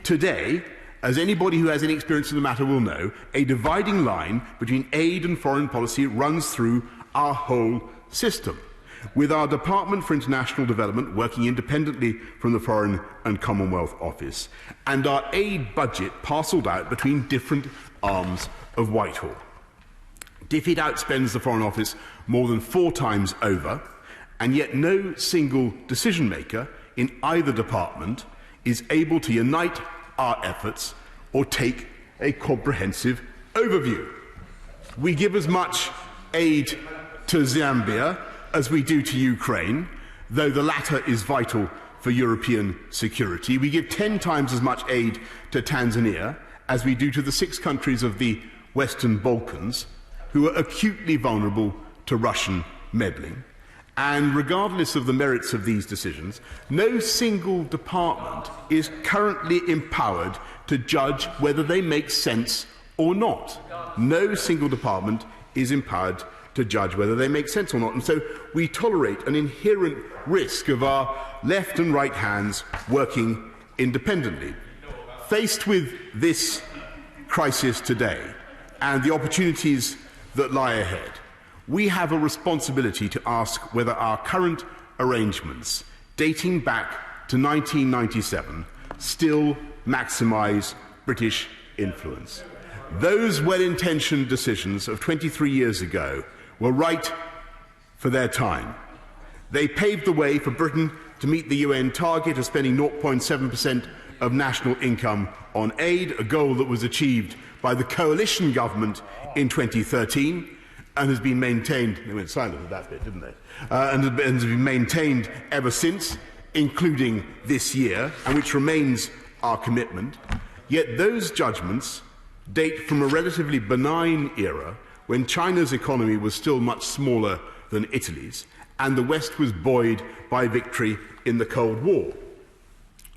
Today, as anybody who has any experience in the matter will know, a dividing line between aid and foreign policy runs through our whole system, with our Department for International Development working independently from the Foreign and Commonwealth Office, and our aid budget parcelled out between different arms of Whitehall. DfID outspends the Foreign Office more than 4 times over, and yet no single decision-maker in either department is able to unite our efforts or take a comprehensive overview. We give as much aid to Zambia as we do to Ukraine, though the latter is vital for European security. We give 10 times as much aid to Tanzania as we do to the 6 countries of the Western Balkans, who are acutely vulnerable to Russian meddling. And regardless of the merits of these decisions, no single department is currently empowered to judge whether they make sense or not. No single department is empowered to judge whether they make sense or not. And so we tolerate an inherent risk of our left and right hands working independently. Faced with this crisis today and the opportunities that lie ahead, we have a responsibility to ask whether our current arrangements, dating back to 1997, still maximise British influence. Those well-intentioned decisions of 23 years ago were right for their time. They paved the way for Britain to meet the UN target of spending 0.7% of national income on aid, a goal that was achieved by the coalition government in 2013 and has been maintained. They went silent at that bit, didn't they? And has been maintained ever since, including this year, and which remains our commitment. Yet those judgments date from a relatively benign era when China's economy was still much smaller than Italy's, and the West was buoyed by victory in the Cold War.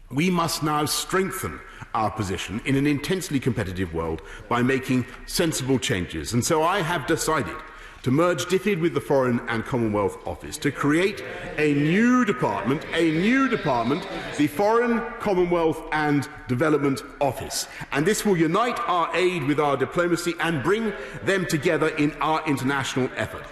We must now strengthen our position in an intensely competitive world by making sensible changes. And so I have decided to merge DfID with the Foreign and Commonwealth Office, to create a new department, the Foreign, Commonwealth and Development Office. And this will unite our aid with our diplomacy and bring them together in our international effort.